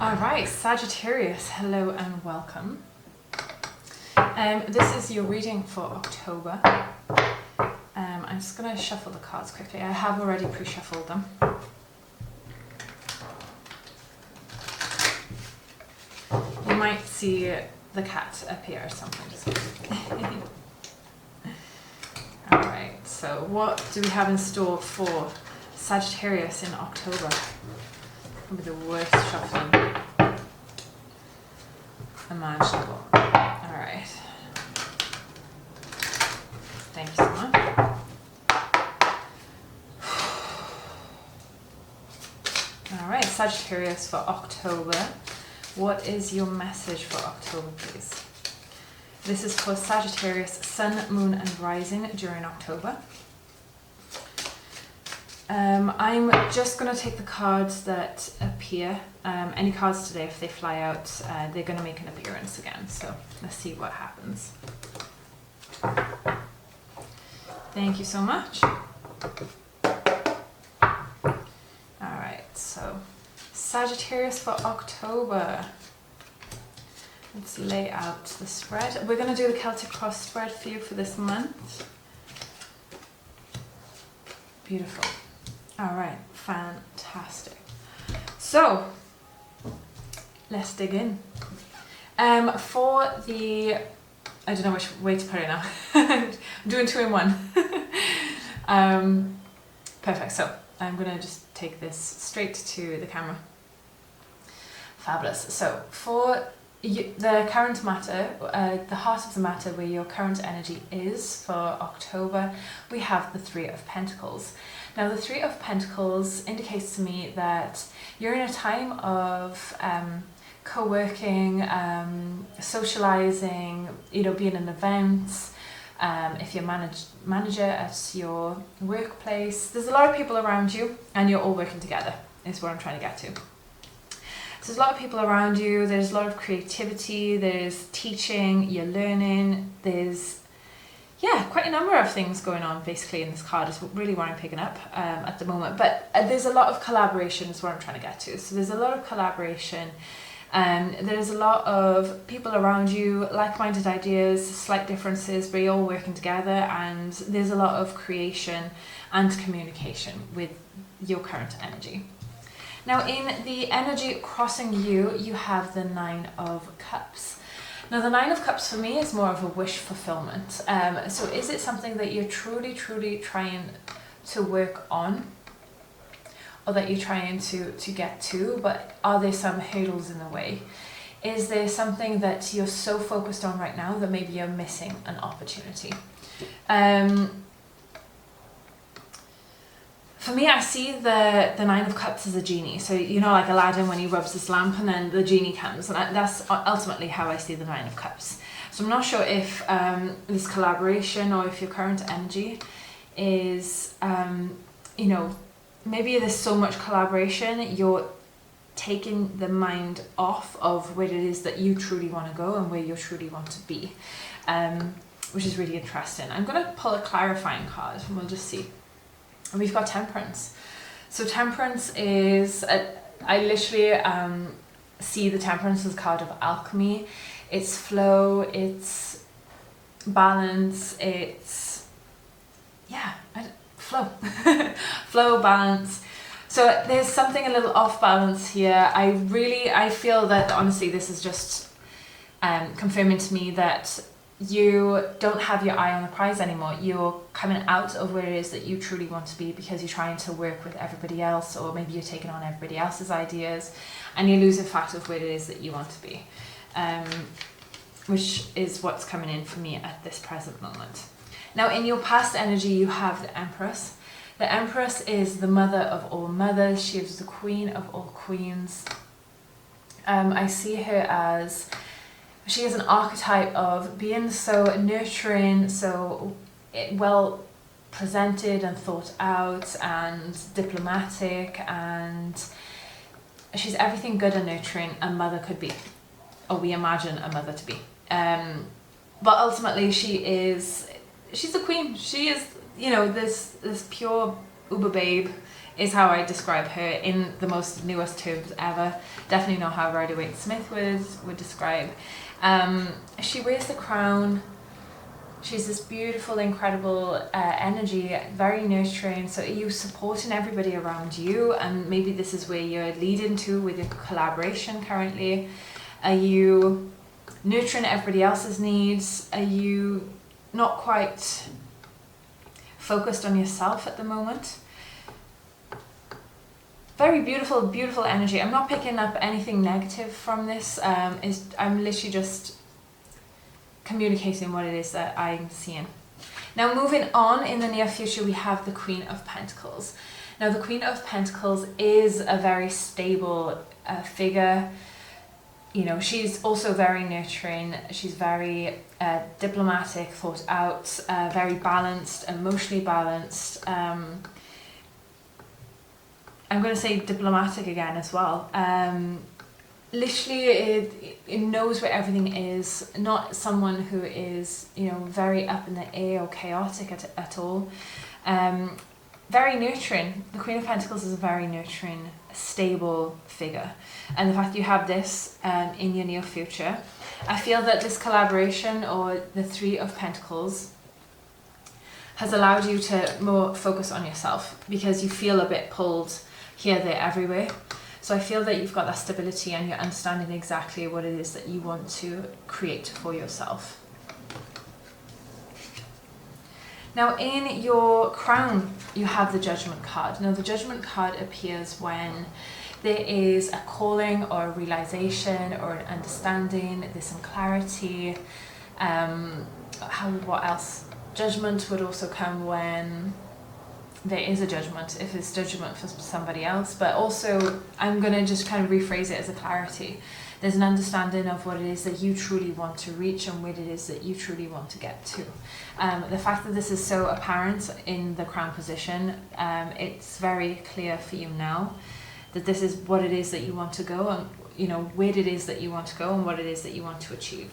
Alright, Sagittarius, hello and welcome. This is your reading for October. I'm just going to shuffle the cards quickly. I have already pre-shuffled them. You might see the cat appear or something. Alright, so what do we have in store for Sagittarius in October? Probably the worst shuffling imaginable. Alright. Thank you so much. Alright, Sagittarius for October. What is your message for October, please? This is for Sagittarius, Sun, Moon and Rising during October. I'm just going to take the cards that appear. Any cards today, if they fly out, they're going to make an appearance again. So let's see what happens. Thank you so much. Alright, so Sagittarius for October. Let's lay out the spread. We're going to do the Celtic cross spread for you for this month. Beautiful. Alright, fantastic. So, let's dig in. For the, I don't know which way to put it now. I'm doing two in one. Perfect, so I'm going to just take this straight to the camera. Fabulous. So, for the current matter, the heart of the matter where your current energy is for October, we have the Three of Pentacles. Now the Three of Pentacles indicates to me that you're in a time of co-working, socializing, being in events. If you're manager at your workplace, there's a lot of people around you and you're all working together, is what I'm trying to get to. So there's a lot of people around you, there's a lot of creativity, there's teaching, you're learning, there's quite a number of things going on basically in this card is really what I'm picking up at the moment. But there's a lot of collaboration is what I'm trying to get to. So there's a lot of collaboration and there's a lot of people around you, like-minded ideas, slight differences, but you're all working together, and there's a lot of creation and communication with your current energy. Now in the energy crossing you, you have the Nine of Cups. Now the Nine of Cups for me is more of a wish fulfillment. So is it something that you're truly trying to work on, or that you're trying to get to, but are there some hurdles in the way? Is there something that you're so focused on right now that maybe you're missing an opportunity? For me, I see the Nine of Cups as a genie. So, like Aladdin when he rubs his lamp and then the genie comes. And that's ultimately how I see the Nine of Cups. So I'm not sure if this collaboration or if your current energy is, maybe there's so much collaboration, you're taking the mind off of where it is that you truly want to go and where you truly want to be, which is really interesting. I'm going to pull a clarifying card and we'll just see. And we've got Temperance. So Temperance is, I literally see the Temperance as a card of alchemy. It's flow, it's balance, it's, flow. Flow, balance. So there's something a little off balance here. I feel that honestly this is just confirming to me that you don't have your eye on the prize anymore. You're coming out of where it is that you truly want to be because you're trying to work with everybody else, or maybe you're taking on everybody else's ideas and you're losing fact of where it is that you want to be, which is what's coming in for me at this present moment. Now in your past energy you have the Empress. The Empress is the mother of all mothers. She is the queen of all queens. I see her as, she is an archetype of being so nurturing, so well presented and thought out and diplomatic, and she's everything good and nurturing a mother could be, or we imagine a mother to be. But ultimately she's a queen. She is, this pure uber babe is how I describe her in the most newest terms ever. Definitely not how Rider-Waite-Smith would describe. She wears the crown. She's this beautiful, incredible energy, very nurturing. So are you supporting everybody around you? And maybe this is where you're leading to with your collaboration currently. Are you nurturing everybody else's needs? Are you not quite focused on yourself at the moment? Very beautiful, beautiful energy. I'm not picking up anything negative from this. I'm literally just communicating what it is that I'm seeing. Now moving on, in the near future we have the Queen of Pentacles. Now the Queen of Pentacles is a very stable figure. You know, she's also very nurturing. She's very diplomatic, thought out, very balanced, emotionally balanced. I'm going to say diplomatic again as well. Literally it knows where everything is, not someone who is, you know, very up in the air or chaotic at all. Very nurturing. The Queen of Pentacles is a very nurturing, stable figure. And the fact that you have this in your near future, I feel that this collaboration, or the Three of Pentacles, has allowed you to more focus on yourself, because you feel a bit pulled here, there, everywhere. So I feel that you've got that stability and you're understanding exactly what it is that you want to create for yourself. Now in your crown, you have the Judgment card. Now the Judgment card appears when there is a calling or a realization or an understanding, there's some clarity. What else? Judgment would also come when there is a judgment, if it's judgment for somebody else, but also I'm going to just kind of rephrase it as a clarity. There's an understanding of what it is that you truly want to reach and where it is that you truly want to get to. The fact that this is so apparent in the crown position, it's very clear for you now that this is what it is that you want to go, and you know where it is that you want to go and what it is that you want to achieve.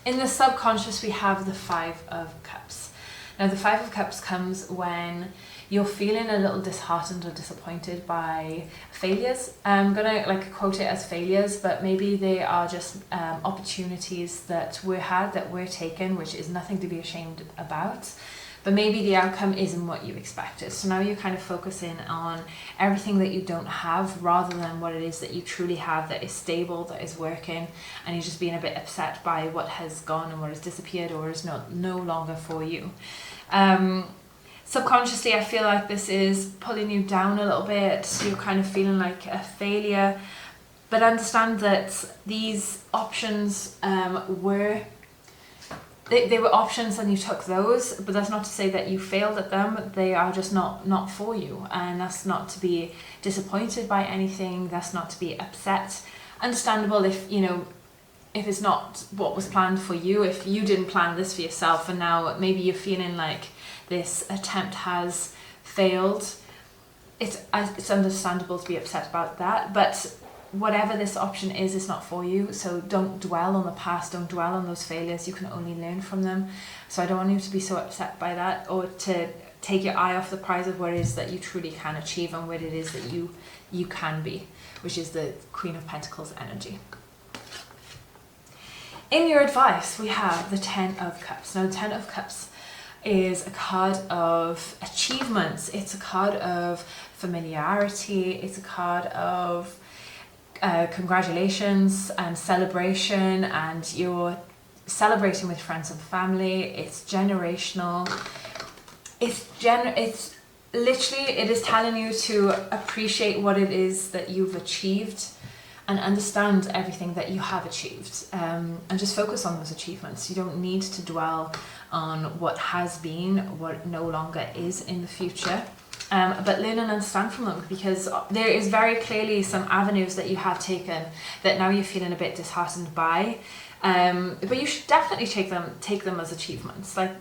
In the subconscious, we have the Five of Cups. Now the Five of Cups comes when you're feeling a little disheartened or disappointed by failures. I'm gonna quote it as failures, but maybe they are just opportunities that were taken, which is nothing to be ashamed about. But maybe the outcome isn't what you expected. So now you're kind of focusing on everything that you don't have rather than what it is that you truly have, that is stable, that is working, and you're just being a bit upset by what has gone and what has disappeared or is no longer for you. Subconsciously, I feel like this is pulling you down a little bit. You're kind of feeling like a failure, but understand that these options they were options and you took those, but that's not to say that you failed at them. They are just not for you, and that's not to be disappointed by anything. That's not to be upset. Understandable if it's not what was planned for you, if you didn't plan this for yourself and now maybe you're feeling like this attempt has failed. It's understandable to be upset about that, but whatever this option is, it's not for you. So don't dwell on the past, don't dwell on those failures. You can only learn from them. So I don't want you to be so upset by that, or to take your eye off the prize of what it is that you truly can achieve and what it is that you can be, which is the Queen of Pentacles energy. In your advice, we have the Ten of Cups. Now the Ten of Cups is a card of achievements. It's a card of familiarity. It's a card of congratulations and celebration, and you're celebrating with friends and family. It's generational. It's literally, it is telling you to appreciate what it is that you've achieved and understand everything that you have achieved, and just focus on those achievements. You don't need to dwell on what has been, what no longer is in the future. But learn and understand from them, because there is very clearly some avenues that you have taken that now you're feeling a bit disheartened by, but you should definitely take them as achievements. Like,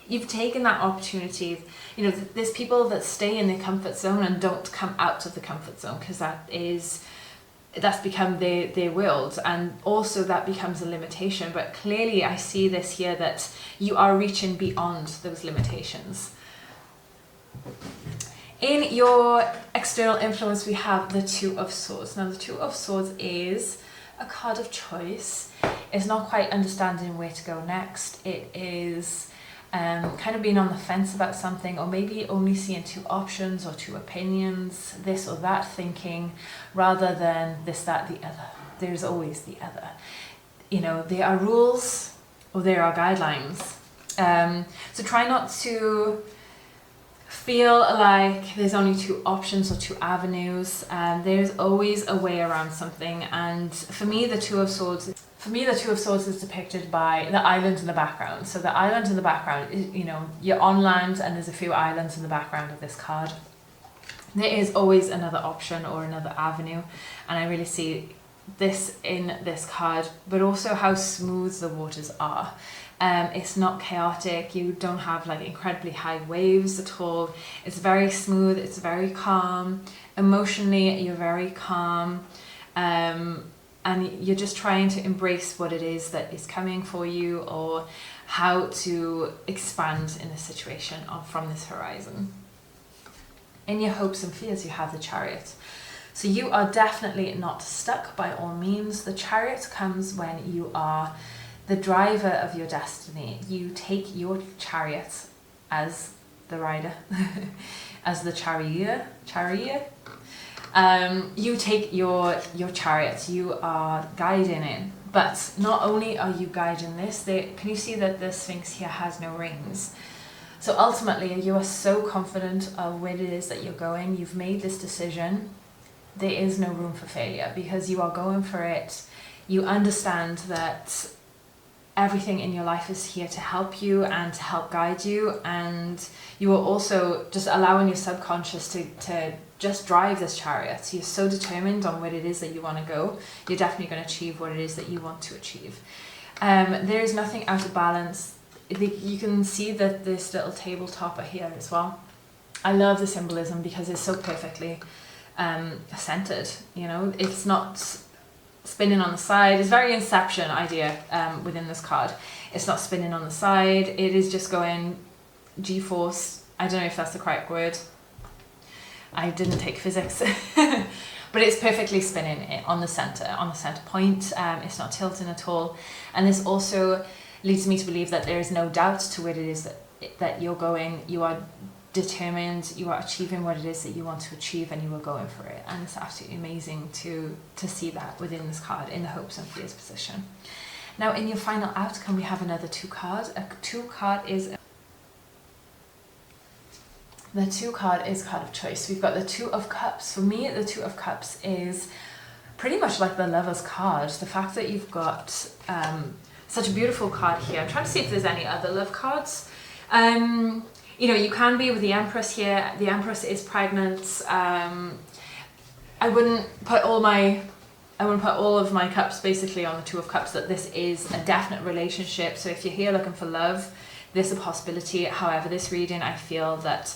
you've taken that opportunity. There's people that stay in their comfort zone and don't come out of the comfort zone, because that's become their world, and also that becomes a limitation. But clearly I see this here, that you are reaching beyond those limitations. In your external influence, we have the Two of Swords. Now, the Two of Swords is a card of choice. It's not quite understanding where to go next. It is kind of being on the fence about something, or maybe only seeing two options or two opinions, this or that thinking, rather than this, that, the other. There's always the other. You know, there are rules or there are guidelines. So try not to feel like there's only two options or two avenues. There's always a way around something. And for me, the Two of Swords is depicted by the island in the background. So the island in the background is, you know, you're on land and there's a few islands in the background of this card. There is always another option or another avenue, and I really see this in this card, but also how smooth the waters are. It's not chaotic. You don't have like incredibly high waves at all. It's very smooth. It's very calm. Emotionally, you're very calm. And you're just trying to embrace what it is that is coming for you, or how to expand in a situation from this horizon. In your hopes and fears, you have the Chariot. So you are definitely not stuck by all means. The Chariot comes when you are the driver of your destiny. You take your chariot as the rider, as the chariot. You take your chariot, you are guiding it. But not only are you guiding this, can you see that the Sphinx here has no reins? So ultimately, you are so confident of where it is that you're going. You've made this decision. There is no room for failure, because you are going for it. You understand that everything in your life is here to help you and to help guide you, and you are also just allowing your subconscious to just drive this chariot. You're so determined on what it is that you want to go. You're definitely going to achieve what it is that you want to achieve. There is nothing out of balance. You can see that this little tabletop here as well. I love the symbolism because it's so perfectly centered. You know, it's not spinning on the side. It's very Inception idea within this card. It's not spinning on the side. It is just going G-force. I don't know if that's the correct word. I didn't take physics. But it's perfectly spinning on the center point. It's not tilting at all. And this also leads me to believe that there is no doubt to where it is that you're going. You are determined, you are achieving what it is that you want to achieve, and you are going for it. And it's absolutely amazing to see that within this card in the hopes and fears position. Now in your final outcome, we have another two card. The two card is card of choice. We've got the Two of Cups. For me, the Two of Cups is pretty much like the Lover's card. The fact that you've got such a beautiful card here. I'm trying to see if there's any other love cards. You know, you can be with the Empress here. The Empress is pregnant. I wouldn't put all of my cups basically on the Two of Cups, that this is a definite relationship. So if you're here looking for love, there's a possibility. However, this reading, I feel that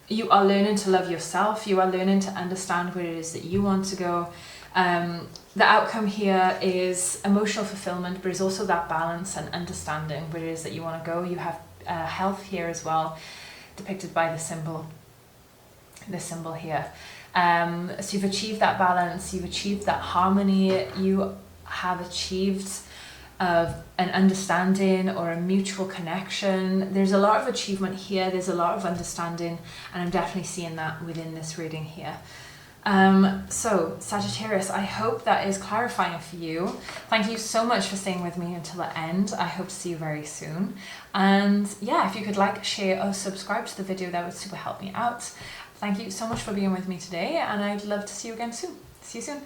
you are learning to love yourself. You are learning to understand where it is that you want to go. The outcome here is emotional fulfillment, but it's also that balance and understanding where it is that you want to go. You have health here as well, depicted by the symbol here. So you've achieved that balance, you've achieved that harmony, you have achieved an understanding or a mutual connection. There's a lot of achievement here, there's a lot of understanding, and I'm definitely seeing that within this reading here. So Sagittarius, I hope that is clarifying for you. Thank you so much for staying with me until the end. I hope to see you very soon. And yeah, if you could like, share, or subscribe to the video, that would super help me out. Thank you so much for being with me today, and I'd love to see you again soon. See you soon.